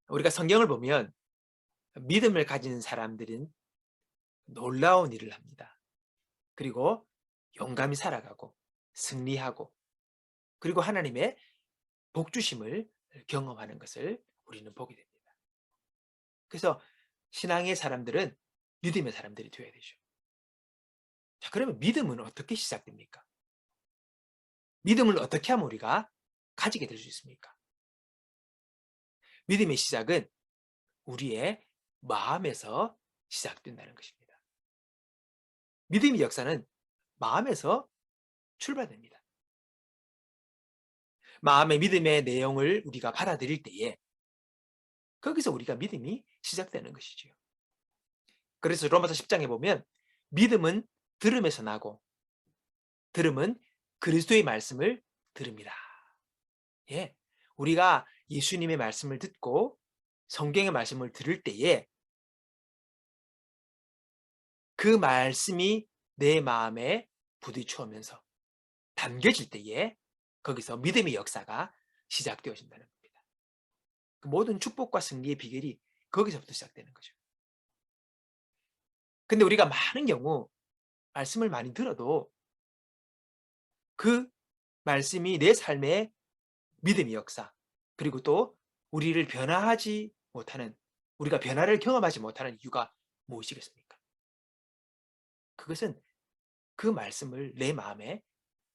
우리가 성경을 보면 믿음을 가진 사람들은 놀라운 일을 합니다. 그리고 용감히 살아가고 승리하고 그리고 하나님의 복주심을 경험하는 것을 우리는 보게 됩니다. 그래서 신앙의 사람들은 믿음의 사람들이 되어야 되죠. 자, 그러면 믿음은 어떻게 시작됩니까? 믿음을 어떻게 하면 우리가 가지게 될 수 있습니까? 믿음의 시작은 우리의 마음에서 시작된다는 것입니다. 믿음의 역사는 마음에서 출발됩니다. 마음의 믿음의 내용을 우리가 받아들일 때에 거기서 우리가 믿음이 시작되는 것이지요. 그래서 로마서 10장에 보면 믿음은 들음에서 나고 들음은 그리스도의 말씀을 들음이라. 예. 우리가 예수님의 말씀을 듣고 성경의 말씀을 들을 때에 그 말씀이 내 마음에 부딪혀오면서 담겨질 때에 거기서 믿음의 역사가 시작되어진다는 겁니다. 그 모든 축복과 승리의 비결이 거기서부터 시작되는 거죠. 근데 우리가 많은 경우 말씀을 많이 들어도 그 말씀이 내 삶의 믿음의 역사 그리고 또 우리를 변화하지 못하는 우리가 변화를 경험하지 못하는 이유가 무엇이겠습니까? 그것은 그 말씀을 내 마음에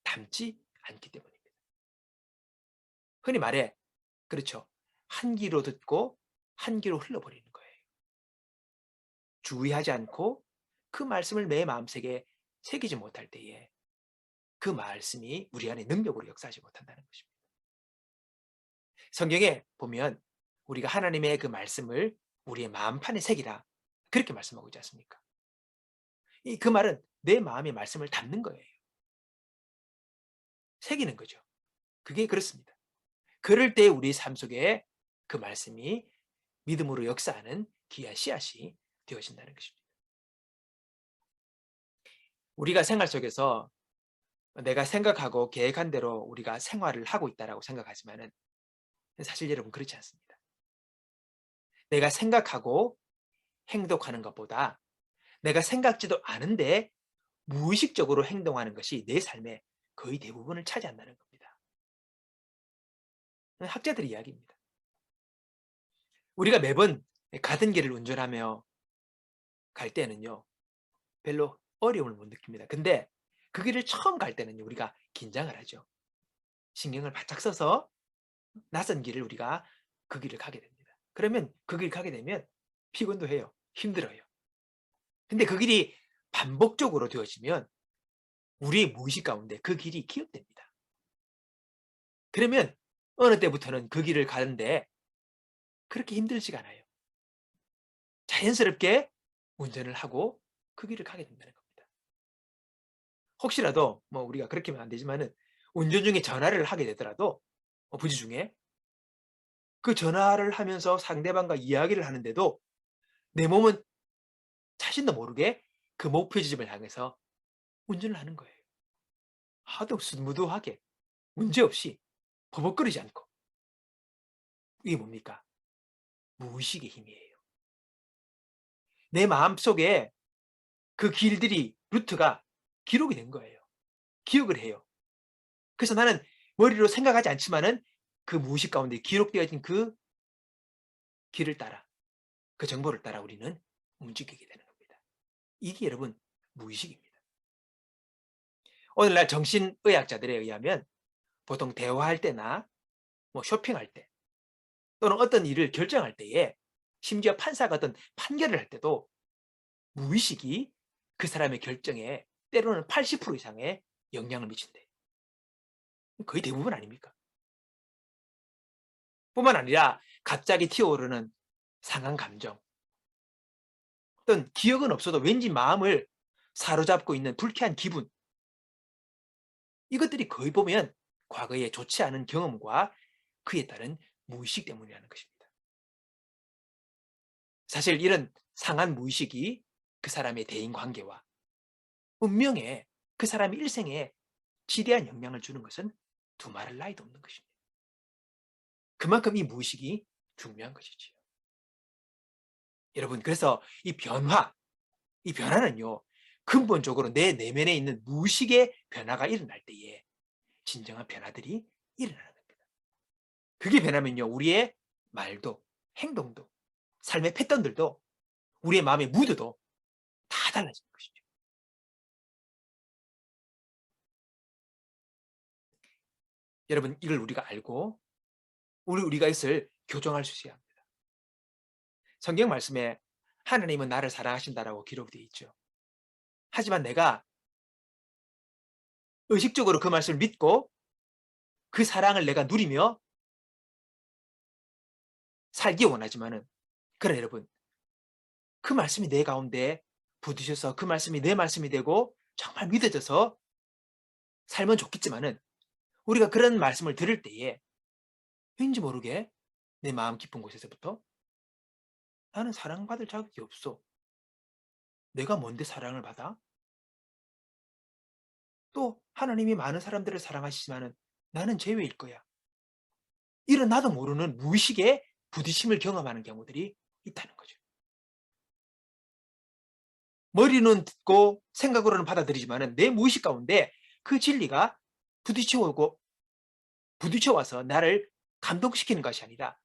담지 않기 때문입니다. 흔히 말해 그렇죠. 한 귀로 듣고 한 귀로 흘러버리는 거예요. 주의하지 않고 그 말씀을 내 마음속에 새기지 못할 때에 그 말씀이 우리 안에 능력으로 역사하지 못한다는 것입니다. 성경에 보면 우리가 하나님의 그 말씀을 우리의 마음판에 새기라 그렇게 말씀하고 있지 않습니까? 그 말은 내 마음의 말씀을 담는 거예요. 새기는 거죠. 그게 그렇습니다. 그럴 때 우리 삶 속에 그 말씀이 믿음으로 역사하는 귀한 씨앗이 되어진다는 것입니다. 우리가 생활 속에서 내가 생각하고 계획한 대로 우리가 생활을 하고 있다고 생각하지만은 사실 여러분 그렇지 않습니다. 내가 생각하고 행동하는 것보다 내가 생각지도 않은데 무의식적으로 행동하는 것이 내 삶의 거의 대부분을 차지한다는 겁니다. 학자들의 이야기입니다. 우리가 매번 가던 길을 운전하며 갈 때는요, 별로 어려움을 못 느낍니다. 근데 그 길을 처음 갈 때는요, 우리가 긴장을 하죠. 신경을 바짝 써서 낯선 길을 우리가 그 길을 가게 됩니다. 그러면 그 길 가게 되면 피곤도 해요. 힘들어요. 근데 그 길이 반복적으로 되어지면 우리의 무의식 가운데 그 길이 기억됩니다. 그러면 어느 때부터는 그 길을 가는데 그렇게 힘들지가 않아요. 자연스럽게 운전을 하고 그 길을 가게 된다는 겁니다. 혹시라도 뭐 우리가 그렇게 하면 안 되지만은 운전 중에 전화를 하게 되더라도 부지 중에 그 전화를 하면서 상대방과 이야기를 하는데도 내 몸은 자신도 모르게 그 목표 지점을 향해서 운전을 하는 거예요. 하도 스무드하게 문제없이 버벅거리지 않고. 이게 뭡니까? 무의식의 힘이에요. 내 마음속에 그 길들이 루트가 기록이 된 거예요. 기억을 해요. 그래서 나는 머리로 생각하지 않지만은 그 무의식 가운데 기록되어진 그 길을 따라 그 정보를 따라 우리는 움직이게 되는 겁니다. 이게 여러분 무의식입니다. 오늘날 정신의학자들에 의하면 보통 대화할 때나 뭐 쇼핑할 때 또는 어떤 일을 결정할 때에 심지어 판사가 어떤 판결을 할 때도 무의식이 그 사람의 결정에 때로는 80% 이상의 영향을 미친대요. 거의 대부분 아닙니까? 뿐만 아니라 갑자기 튀어오르는 상한 감정, 어떤 기억은 없어도 왠지 마음을 사로잡고 있는 불쾌한 기분, 이것들이 거의 보면 과거에 좋지 않은 경험과 그에 따른 무의식 때문이라는 것입니다. 사실 이런 상한 무의식이 그 사람의 대인 관계와 운명에 그 사람의 일생에 지대한 영향을 주는 것은 두말할 나위도 없는 것입니다. 그만큼 이 무의식이 중요한 것이지요. 여러분, 그래서 이 변화는요, 근본적으로 내 내면에 있는 무의식의 변화가 일어날 때에 진정한 변화들이 일어나는 겁니다. 그게 변하면요, 우리의 말도, 행동도, 삶의 패턴들도, 우리의 마음의 무드도 다 달라지는 것이죠. 여러분, 이걸 우리가 알고 우리가 이것을 교정할 수 있어야 합니다. 성경 말씀에 하나님은 나를 사랑하신다라고 기록되어 있죠. 하지만 내가 의식적으로 그 말씀을 믿고 그 사랑을 내가 누리며 살기 원하지만은, 그러나 여러분, 그 말씀이 내 가운데 부딪혀서 그 말씀이 내 말씀이 되고 정말 믿어져서 살면 좋겠지만은, 우리가 그런 말씀을 들을 때에 왠지 모르게 내 마음 깊은 곳에서부터 '나는 사랑받을 자격이 없어. 내가 뭔데 사랑을 받아? 또 하나님이 많은 사람들을 사랑하시지만은 나는 제외일 거야.' 이런 나도 모르는 무의식의 부딪힘을 경험하는 경우들이 있다는 거죠. 머리는 듣고 생각으로는 받아들이지만은 내 무의식 가운데 그 진리가 부딪혀 오고 부딪혀 와서 나를 감동시키는 것이 아니라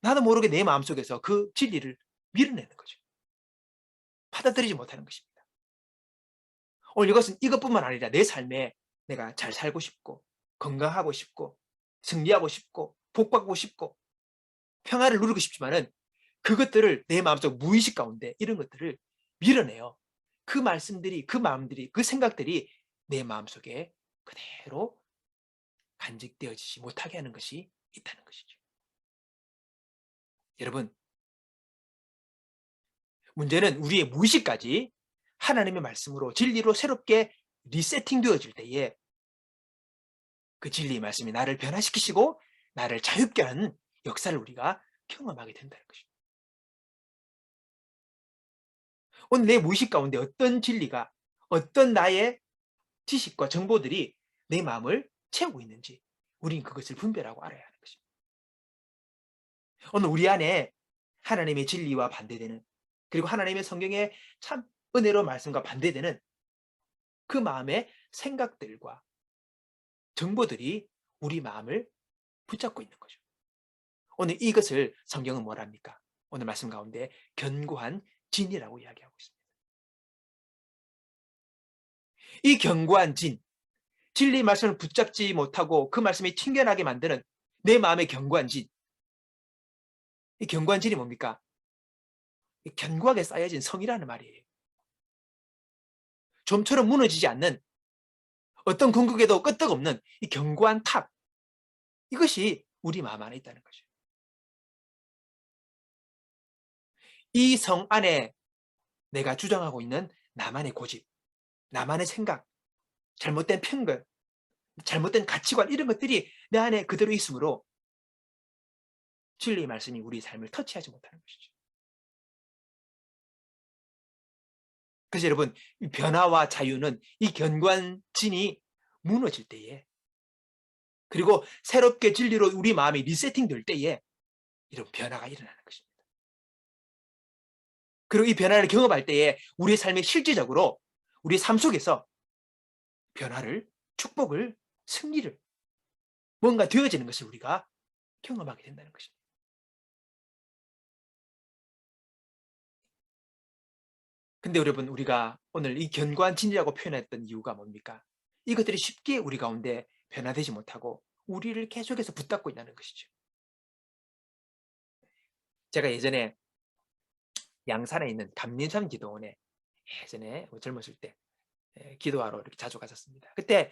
나도 모르게 내 마음속에서 그 진리를 밀어내는 거죠. 받아들이지 못하는 것입니다. 오늘 이것은 이것뿐만 아니라 내 삶에 내가 잘 살고 싶고 건강하고 싶고 승리하고 싶고 복받고 싶고 평화를 누리고 싶지만은, 그것들을 내 마음속 무의식 가운데 이런 것들을 밀어내요. 그 말씀들이, 그 마음들이, 그 생각들이 내 마음속에 그대로 간직되어지지 못하게 하는 것이 있다는 것이죠. 여러분, 문제는 우리의 무의식까지 하나님의 말씀으로 진리로 새롭게 리세팅되어질 때에 그 진리의 말씀이 나를 변화시키시고 나를 자유케 하는 역사를 우리가 경험하게 된다는 것입니다. 오늘 내 무의식 가운데 어떤 진리가, 어떤 나의 지식과 정보들이 내 마음을 채우고 있는지 우리는 그것을 분별하고 알아야 하는 것입니다. 오늘 우리 안에 하나님의 진리와 반대되는, 그리고 하나님의 성경의 참 은혜로운 말씀과 반대되는 그 마음의 생각들과 정보들이 우리 마음을 붙잡고 있는 거죠. 오늘 이것을 성경은 뭐랍니까? 오늘 말씀 가운데 견고한 진이라고 이야기하고 있습니다. 이 견고한 진, 진리 말씀을 붙잡지 못하고 그 말씀이 튕겨나게 만드는 내 마음의 견고한 진, 이 견고한 진이 뭡니까? 견고하게 쌓여진 성이라는 말이에요. 좀처럼 무너지지 않는, 어떤 궁극에도 끄떡없는 이 견고한 탑, 이것이 우리 마음 안에 있다는 거죠. 이 성 안에 내가 주장하고 있는 나만의 고집, 나만의 생각, 잘못된 편견, 잘못된 가치관, 이런 것들이 내 안에 그대로 있으므로 진리의 말씀이 우리 삶을 터치하지 못하는 것이죠. 그래서 여러분, 이 변화와 자유는 이 견고한 진이 무너질 때에, 그리고 새롭게 진리로 우리 마음이 리세팅될 때에 이런 변화가 일어나는 것입니다. 그리고 이 변화를 경험할 때에 우리의 삶에 실질적으로 우리 삶 속에서 변화를, 축복을, 승리를, 뭔가 되어지는 것을 우리가 경험하게 된다는 것입니다. 근데 여러분, 우리가 오늘 이 견고한 진리라고 표현했던 이유가 뭡니까? 이것들이 쉽게 우리 가운데 변화되지 못하고 우리를 계속해서 붙잡고 있다는 것이죠. 제가 예전에 양산에 있는 감림산 기도원에 예전에 젊었을 때 기도하러 이렇게 자주 갔었습니다. 그때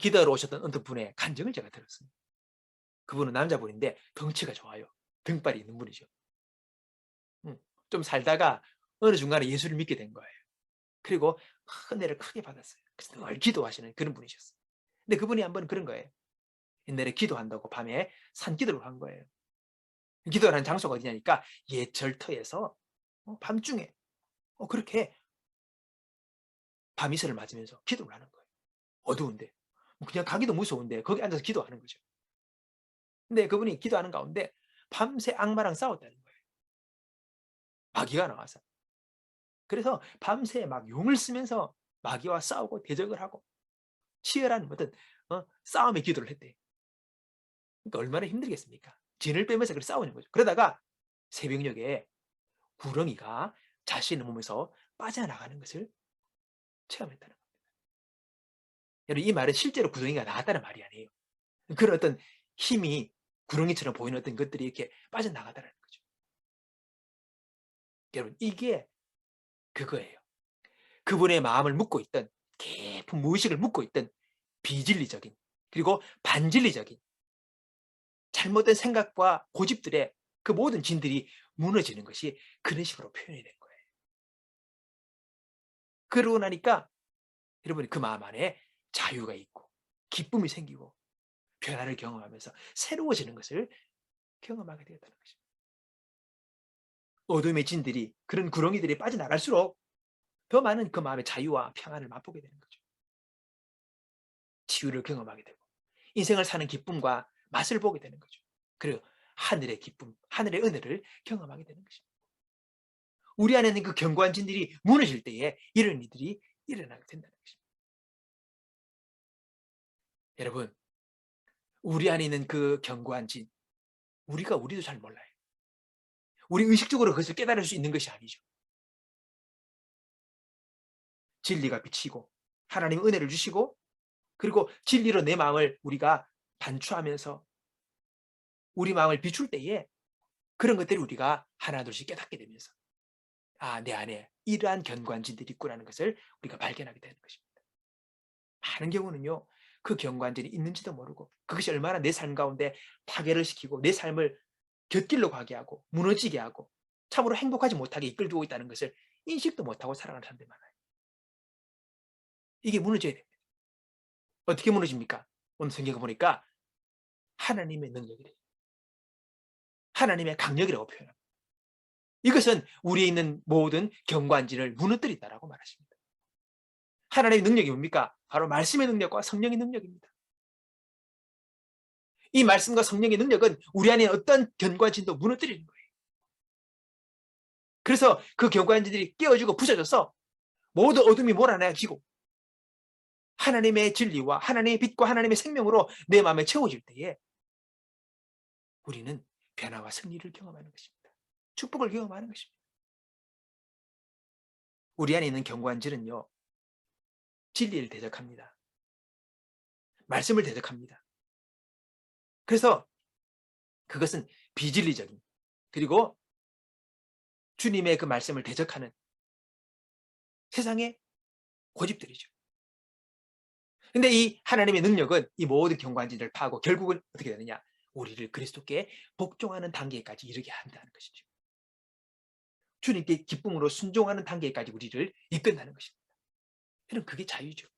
기도하러 오셨던 어떤 분의 간증을 제가 들었습니다. 그분은 남자분인데 덩치가 좋아요. 등발이 있는 분이죠. 음, 좀 살다가 어느 중간에 예수를 믿게 된 거예요. 그리고 은혜를 크게 받았어요. 그래서 늘 기도하시는 그런 분이셨어요. 근데 그분이 한번 그런 거예요. 옛날에 기도한다고 밤에 산기도를 한 거예요. 기도를 하는 장소가 어디냐니까 옛 절터에서 밤중에 그렇게 밤이슬을 맞으면서 기도를 하는 거예요. 어두운데. 그냥 가기도 무서운데 거기 앉아서 기도하는 거죠. 근데 그분이 기도하는 가운데 밤새 악마랑 싸웠다는 거예요. 마귀가 나와서. 그래서 밤새 막 용을 쓰면서 마귀와 싸우고 대적을 하고 치열한 어떤 싸움의 기도를 했대. 그러니까 얼마나 힘들겠습니까? 진을 빼면서 그렇게 싸우는 거죠. 그러다가 새벽녘에 구렁이가 자신의 몸에서 빠져나가는 것을 체험했다는 겁니다. 여러분, 이 말은 실제로 구렁이가 나왔다는 말이 아니에요. 그런 어떤 힘이 구렁이처럼 보이는 어떤 것들이 이렇게 빠져나가다는 거죠. 여러분, 이게 그거예요. 그분의 마음을 묻고 있던, 깊은 무의식을 묻고 있던 비진리적인, 그리고 반진리적인 잘못된 생각과 고집들의 그 모든 진들이 무너지는 것이 그런 식으로 표현이 된 거예요. 그러고 나니까 여러분이 그 마음 안에 자유가 있고 기쁨이 생기고 변화를 경험하면서 새로워지는 것을 경험하게 되었다는 것입니다. 어둠의 진들이, 그런 구렁이들이 빠져나갈수록 더 많은 그 마음의 자유와 평안을 맛보게 되는 거죠. 치유를 경험하게 되고 인생을 사는 기쁨과 맛을 보게 되는 거죠. 그리고 하늘의 기쁨, 하늘의 은혜를 경험하게 되는 것입니다. 우리 안에 있는 그 견고한 진들이 무너질 때에 이런 일들이 일어나게 된다는 것입니다. 여러분, 우리 안에 있는 그 견고한 진, 우리도 잘 몰라요. 우리 의식적으로 그것을 깨달을 수 있는 것이 아니죠. 진리가 비치고 하나님 은혜를 주시고, 그리고 진리로 내 마음을 우리가 반추하면서 우리 마음을 비출 때에 그런 것들을 우리가 하나둘씩 깨닫게 되면서, 아, 내 안에 이러한 견고한 진들이 있구나는 것을 우리가 발견하게 되는 것입니다. 많은 경우는요, 그 견고한 진이 있는지도 모르고 그것이 얼마나 내 삶 가운데 파괴를 시키고 내 삶을 곁길로 가게 하고 무너지게 하고 참으로 행복하지 못하게 이끌고 있다는 것을 인식도 못하고 살아가는 사람들이 많아요. 이게 무너져야 됩니다. 어떻게 무너집니까? 오늘 성경을 보니까 하나님의 능력이래요. 하나님의 강력이라고 표현합니다. 이것은 우리에 있는 모든 경관진을 무너뜨린다라고 말하십니다. 하나님의 능력이 뭡니까? 바로 말씀의 능력과 성령의 능력입니다. 이 말씀과 성령의 능력은 우리 안에 어떤 견관진도 무너뜨리는 거예요. 그래서 그 견관진들이 깨어지고 부서져서 모든 어둠이 몰아내지고 하나님의 진리와 하나님의 빛과 하나님의 생명으로 내 마음에 채워질 때에 우리는 변화와 승리를 경험하는 것입니다. 축복을 경험하는 것입니다. 우리 안에 있는 견고한질은요, 진리를 대적합니다. 말씀을 대적합니다. 그래서 그것은 비진리적인, 그리고 주님의 그 말씀을 대적하는 세상의 고집들이죠. 근데 이 하나님의 능력은 이 모든 견고한질을 파고 결국은 어떻게 되느냐? 우리를 그리스도께 복종하는 단계까지 이르게 한다는 것이죠. 주님께 기쁨으로 순종하는 단계까지 우리를 이끈다는 것입니다. 여러분, 그게 자유죠.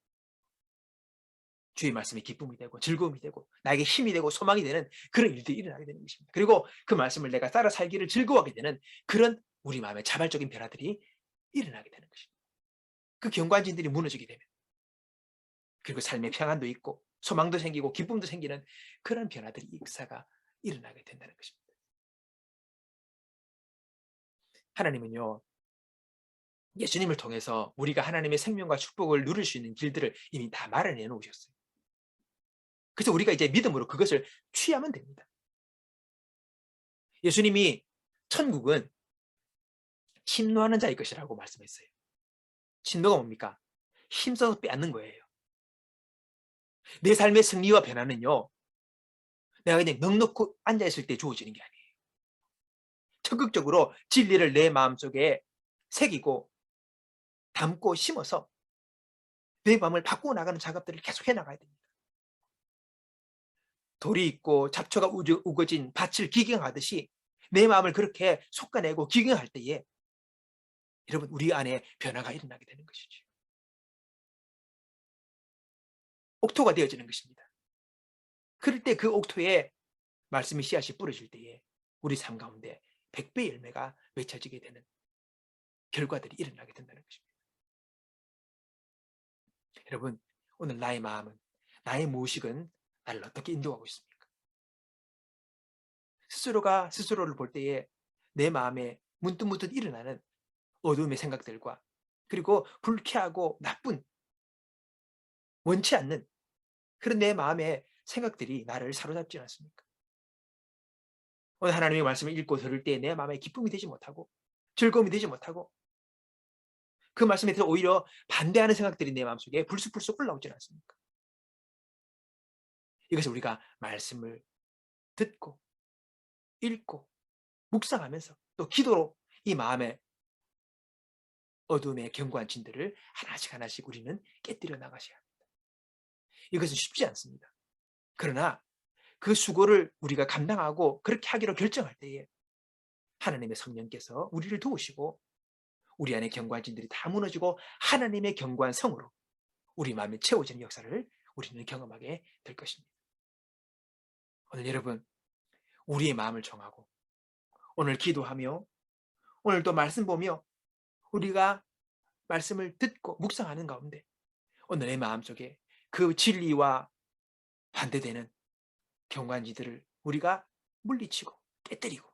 주의 말씀이 기쁨이 되고 즐거움이 되고 나에게 힘이 되고 소망이 되는 그런 일들이 일어나게 되는 것입니다. 그리고 그 말씀을 내가 따라 살기를 즐거워하게 되는 그런 우리 마음의 자발적인 변화들이 일어나게 되는 것입니다. 그 경관진들이 무너지게 되면, 그리고 삶의 평안도 있고 소망도 생기고 기쁨도 생기는 그런 변화들이, 역사가 일어나게 된다는 것입니다. 하나님은요, 예수님을 통해서 우리가 하나님의 생명과 축복을 누릴 수 있는 길들을 이미 다 마련해 놓으셨어요. 그래서 우리가 이제 믿음으로 그것을 취하면 됩니다. 예수님이 천국은 침노하는 자의 것이라고 말씀했어요. 침노가 뭡니까? 힘써서 빼앗는 거예요. 내 삶의 승리와 변화는요, 내가 그냥 넉넉히 앉아있을 때 주어지는 게 아니에요. 적극적으로 진리를 내 마음속에 새기고 담고 심어서 내 마음을 바꾸어 나가는 작업들을 계속 해나가야 됩니다. 돌이 있고 잡초가 우거진 밭을 기경하듯이 내 마음을 그렇게 솎아내고 기경할 때에 여러분, 우리 안에 변화가 일어나게 되는 것이죠. 옥토가 되어지는 것입니다. 그럴 때 그 옥토에 말씀의 씨앗이 뿌려질 때에 우리 삶 가운데 100배의 열매가 맺혀지게 되는 결과들이 일어나게 된다는 것입니다. 여러분, 오늘 나의 마음은, 나의 무의식은 나를 어떻게 인도하고 있습니까? 스스로가 스스로를 볼 때에 내 마음에 문득문득 일어나는 어둠의 생각들과 그리고 불쾌하고 나쁜 원치 않는 그런 내 마음의 생각들이 나를 사로잡지 않습니까? 오늘 하나님의 말씀을 읽고 들을 때 내 마음에 기쁨이 되지 못하고 즐거움이 되지 못하고 그 말씀에 대해서 오히려 반대하는 생각들이 내 마음속에 불쑥불쑥 올라오지 않습니까? 이것을 우리가 말씀을 듣고 읽고 묵상하면서 또 기도로 이 마음의 어둠의 견고한 진들을 하나씩 하나씩 우리는 깨뜨려 나가셔야 합니다. 이것은 쉽지 않습니다. 그러나 그 수고를 우리가 감당하고 그렇게 하기로 결정할 때에 하나님의 성령께서 우리를 도우시고 우리 안에 견고한 진들이 다 무너지고 하나님의 견고한 성으로 우리 마음에 채워지는 역사를 우리는 경험하게 될 것입니다. 오늘 여러분, 우리의 마음을 정하고 오늘 기도하며 오늘 또 말씀 보며 우리가 말씀을 듣고 묵상하는 가운데 오늘 내 마음속에 그 진리와 반대되는 경관지들을 우리가 물리치고 깨뜨리고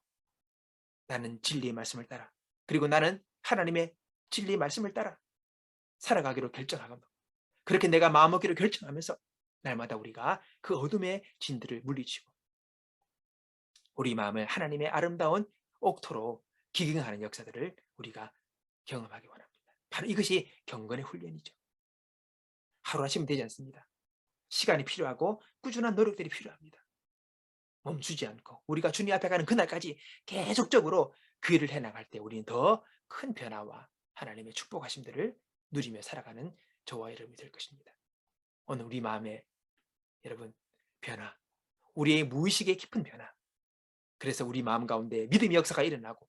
나는 진리의 말씀을 따라 그리고 나는 하나님의 진리의 말씀을 따라 살아가기로 결정하고 그렇게 내가 마음먹기로 결정하면서 날마다 우리가 그 어둠의 진들을 물리치고 우리 마음을 하나님의 아름다운 옥토로 기경하는 역사들을 우리가 경험하기 원합니다. 바로 이것이 경건의 훈련이죠. 하루 하시면 되지 않습니다. 시간이 필요하고 꾸준한 노력들이 필요합니다. 멈추지 않고 우리가 주님 앞에 가는 그날까지 계속적으로 그 일을 해나갈 때 우리는 더 큰 변화와 하나님의 축복하심들을 누리며 살아가는 저와 여러분이 될 것입니다. 오늘 우리 마음에 여러분 변화, 우리의 무의식의 깊은 변화, 그래서 우리 마음 가운데 믿음의 역사가 일어나고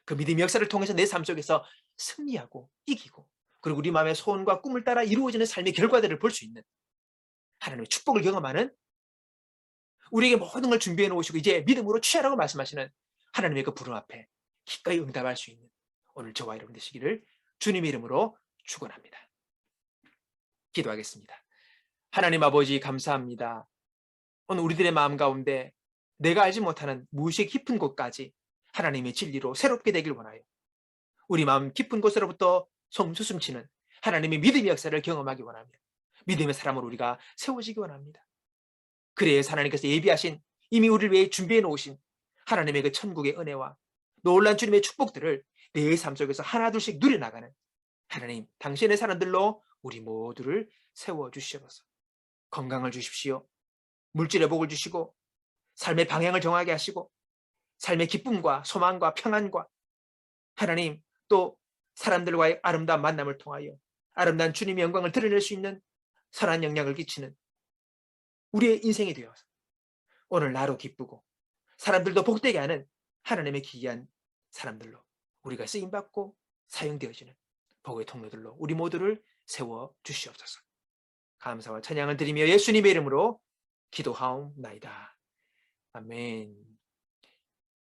그 믿음의 역사를 통해서 내 삶 속에서 승리하고 이기고 그리고 우리 마음의 소원과 꿈을 따라 이루어지는 삶의 결과들을 볼 수 있는 하나님의 축복을 경험하는 우리에게 모든 걸 준비해 놓으시고 이제 믿음으로 취하라고 말씀하시는 하나님의 그 부름 앞에 기꺼이 응답할 수 있는 오늘 저와 여러분 되시기를 주님의 이름으로 축원합니다. 기도하겠습니다. 하나님 아버지 감사합니다. 오늘 우리들의 마음 가운데 내가 알지 못하는 무의식 깊은 곳까지 하나님의 진리로 새롭게 되길 원하여 우리 마음 깊은 곳으로부터 솟음치는 하나님의 믿음의 역사를 경험하기 원하며 믿음의 사람으로 우리가 세워지기 원합니다. 그래야 하나님께서 예비하신 이미 우리를 위해 준비해 놓으신 하나님의 그 천국의 은혜와 놀란 주님의 축복들을 내 삶 속에서 하나둘씩 누려나가는 하나님 당신의 사람들로 우리 모두를 세워주시옵소서. 건강을 주십시오. 물질의 복을 주시고 삶의 방향을 정하게 하시고 삶의 기쁨과 소망과 평안과 하나님 또 사람들과의 아름다운 만남을 통하여 아름다운 주님의 영광을 드러낼 수 있는 선한 영향을 끼치는 우리의 인생이 되어서 오늘 나로 기쁘고 사람들도 복되게 하는 하나님의 기이한 사람들로 우리가 쓰임받고 사용되어지는 복의 통로들로 우리 모두를 세워 주시옵소서. 감사와 찬양을 드리며 예수님의 이름으로 기도하옵나이다. 아멘.